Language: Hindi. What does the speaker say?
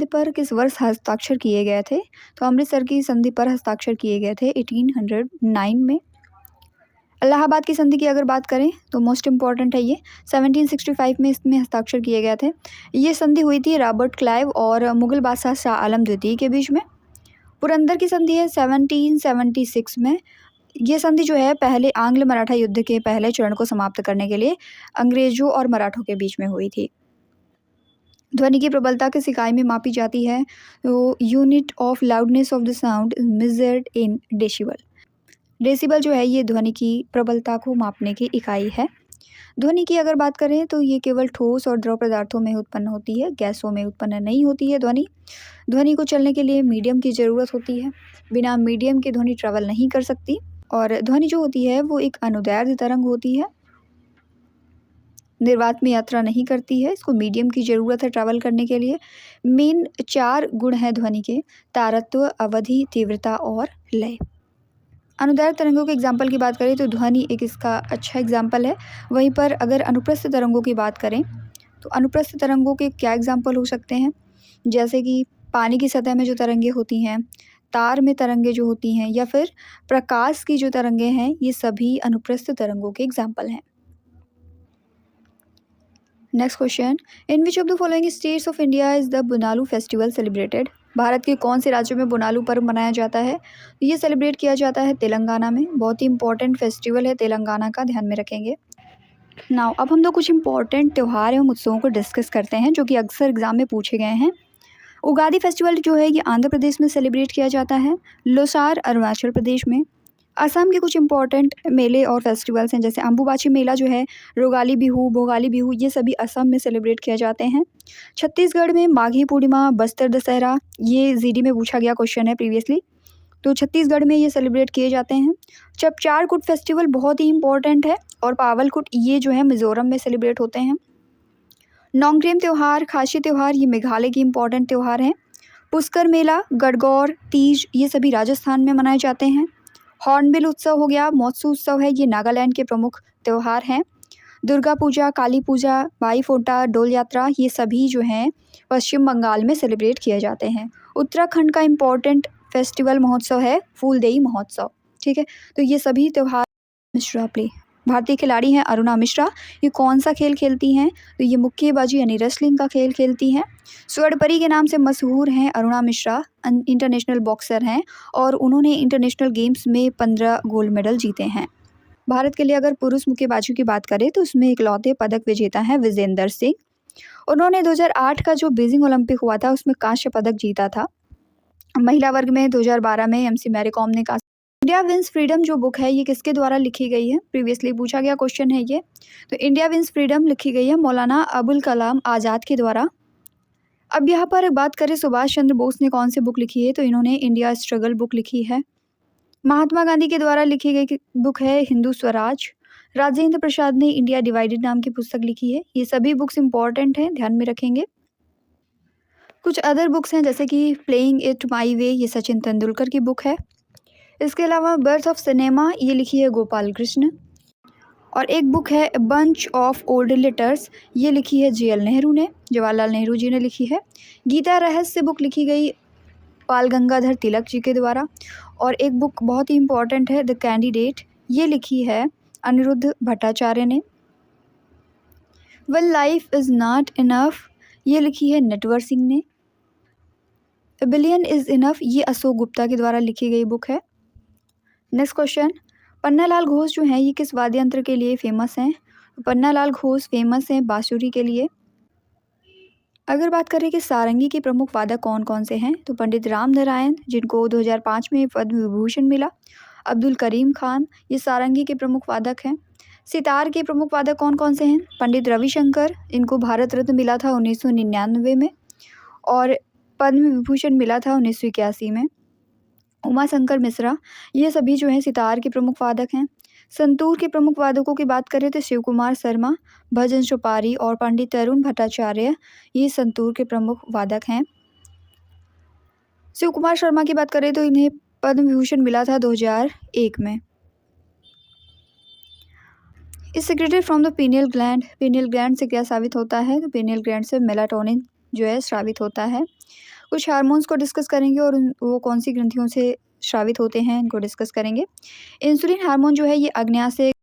संधि पर किस वर्ष हस्ताक्षर किए गए थे? तो अमृतसर की संधि पर हस्ताक्षर किए गए थे 1809 में। इलाहाबाद की संधि की अगर बात करें तो मोस्ट इम्पॉर्टेंट है ये, 1765 में इसमें हस्ताक्षर किए गए थे। ये संधि हुई थी रॉबर्ट क्लाइव और मुगल बादशाह शाह आलम द्वितीय के बीच में। पुरंदर की संधि है 1776 में। ये संधि जो है पहले आंग्ल मराठा युद्ध के पहले चरण को समाप्त करने के लिए अंग्रेजों और मराठों के बीच में हुई थी। ध्वनि की प्रबलता किस इकाई में मापी जाती है? तो unit of loudness of the sound is measured in decibel. Decibel जो है ये ध्वनि की प्रबलता को मापने की इकाई है। ध्वनि की अगर बात करें तो ये केवल ठोस और द्रव पदार्थों में उत्पन्न होती है, गैसों में उत्पन्न नहीं होती है ध्वनि। ध्वनि को चलने के लिए मीडियम की ज़रूरत होती है, बिना मीडियम के ध्वनि ट्रैवल नहीं कर सकती। और ध्वनि जो होती है वो एक अनुदैर्ध्य तरंग होती है, निर्वात में यात्रा नहीं करती है, इसको मीडियम की ज़रूरत है ट्रैवल करने के लिए। मेन 4 गुण हैं ध्वनि के: तारत्व, अवधि, तीव्रता और लय। अनुदैर्ध्य तरंगों के एग्जाम्पल की बात करें तो ध्वनि एक इसका अच्छा एग्जाम्पल है। वहीं पर अगर अनुप्रस्थ तरंगों की बात करें तो अनुप्रस्थ तरंगों के क्या एग्जाम्पल हो सकते हैं? जैसे कि पानी की सतह में जो तरंगे होती हैं, तार में तरंगे जो होती हैं, या फिर प्रकाश की जो तरंगे हैं, ये सभी अनुप्रस्थ तरंगों के एग्जाम्पल हैं। Next question, in which of the following states of India is the Bonalu festival celebrated? Bharat के कौन से राज्यों में बुनालू पर्व मनाया जाता है? ये सेलिब्रेट किया जाता है तेलंगाना में। बहुत ही इंपॉर्टेंट फेस्टिवल है तेलंगाना का, ध्यान में रखेंगे। नाउ अब हम लोग कुछ इंपॉर्टेंट त्यौहार एवं उत्सवों को डिस्कस करते हैं जो कि अक्सर एग्जाम में पूछे गए हैं। उगादि फेस्टिवल जो है ये आंध्र प्रदेश में सेलिब्रेट किया जाता है। लोसार अरुणाचल प्रदेश में। असम के कुछ इंपॉर्टेंट मेले और फेस्टिवल्स हैं, जैसे अम्बुबाची मेला जो है, रोगाली बिहू, भोगाली बिहू, ये सभी असम में सेलिब्रेट किए जाते हैं। छत्तीसगढ़ में माघी पूर्णिमा, बस्तर दशहरा, ये जीडी में पूछा गया क्वेश्चन है प्रीवियसली, तो छत्तीसगढ़ में ये सेलिब्रेट किए जाते हैं। चपचारकुट फेस्टिवल बहुत ही इंपॉर्टेंट है, और पावलकुट ये जो है मिजोरम में सेलिब्रेट होते हैं। नोंगरेम त्यौहार, खासी त्यौहार, ये मेघालय की इंपॉर्टेंट त्यौहार हैं। पुष्कर मेला, गणगौर, तीज, ये सभी राजस्थान में मनाए जाते हैं। हॉर्नबिल उत्सव हो गया, महोत्सव उत्सव है, ये नागालैंड के प्रमुख त्यौहार हैं। दुर्गा पूजा, काली पूजा, भाई फोटा, डोल यात्रा, ये सभी जो हैं पश्चिम बंगाल में सेलिब्रेट किए जाते हैं। उत्तराखंड का इम्पॉर्टेंट फेस्टिवल महोत्सव है फूलदेई महोत्सव। ठीक है, तो ये सभी त्यौहार। मिश्रा प्ले, भारतीय खिलाड़ी हैं अरुणा मिश्रा। ये कौन सा खेल खेलती हैं? तो ये मुक्केबाजी यानी रेसलिंग का खेल खेलती हैं। स्वर्णपरी के नाम से मशहूर हैं अरुणा मिश्रा, इंटरनेशनल बॉक्सर हैं, और उन्होंने इंटरनेशनल गेम्स में 15 गोल्ड मेडल जीते हैं। भारत के लिए अगर पुरुष मुक्केबाजी की बात करें तो उसमें इकलौते पदक विजेता हैं विजेंदर सिंह। उन्होंने 2008 का जो बीजिंग ओलंपिक हुआ था उसमें कांस्य पदक जीता था। महिला वर्ग में 2012 में एमसी मैरी कॉम ने कांस्य। इंडिया विंस फ्रीडम जो बुक है ये किसके द्वारा लिखी गई है? प्रीवियसली पूछा गया क्वेश्चन है ये। तो इंडिया विंस फ्रीडम लिखी गई है मौलाना अबुल कलाम आज़ाद के द्वारा। अब यहाँ पर बात करें सुभाष चंद्र बोस ने कौन सी बुक लिखी है, तो इन्होंने इंडिया स्ट्रगल बुक लिखी है। महात्मा गांधी के द्वारा लिखी गई बुक है हिंदू स्वराज। राजेंद्र प्रसाद ने इंडिया डिवाइडेड नाम की पुस्तक लिखी है। ये सभी बुक्स इंपॉर्टेंट हैं, ध्यान में रखेंगे। कुछ अदर बुक्स हैं जैसे कि प्लेइंग इट माई वे, ये सचिन तेंदुलकर की बुक है। इसके अलावा बर्थ ऑफ सिनेमा, ये लिखी है गोपाल कृष्ण। और एक बुक है बंच ऑफ ओल्ड लेटर्स, ये लिखी है JL नेहरू ने, जवाहरलाल नेहरू जी ने लिखी है। गीता रहस्य बुक लिखी गई बाल गंगाधर तिलक जी के द्वारा। और एक बुक बहुत ही इंपॉर्टेंट है द कैंडिडेट, ये लिखी है अनिरुद्ध भट्टाचार्य ने। When life is not enough, ये लिखी है नटवर सिंह ने। ए बिलियन इज़ इनफ, ये अशोक गुप्ता के द्वारा लिखी गई बुक है। नेक्स्ट क्वेश्चन, पन्नालाल घोष जो हैं ये किस वाद्य यंत्र के लिए फेमस हैं? पन्नालाल घोष फेमस हैं बांसुरी के लिए। अगर बात करें कि सारंगी के प्रमुख वादक कौन कौन से हैं, तो पंडित राम नारायण जिनको 2005 में पद्म विभूषण मिला। अब्दुल करीम खान, ये सारंगी के प्रमुख वादक हैं। सितार के प्रमुख वादक कौन कौन से हैं? पंडित रविशंकर, इनको भारत रत्न मिला था 1999 में, और पद्म विभूषण मिला था 1981 में। उमा शंकर मिश्रा, ये सभी जो हैं सितार के प्रमुख वादक हैं। संतूर के प्रमुख वादकों की बात करें तो शिव कुमार शर्मा, भजन सुपारी और पंडित तरुण भट्टाचार्य, ये संतूर के प्रमुख वादक हैं। शिव कुमार शर्मा की बात करें तो इन्हें पद्म विभूषण मिला था 2001 में। Is secreted from the pineal gland, pineal gland से क्या साबित होता है? तो पीनियल ग्लैंड से मेलाटोनिन जो है स्रावित होता है। कुछ हार्मोन्स को डिस्कस करेंगे और वो कौन सी ग्रंथियों से स्रावित होते हैं इनको डिस्कस करेंगे। इंसुलिन हार्मोन जो है ये अग्न्याशय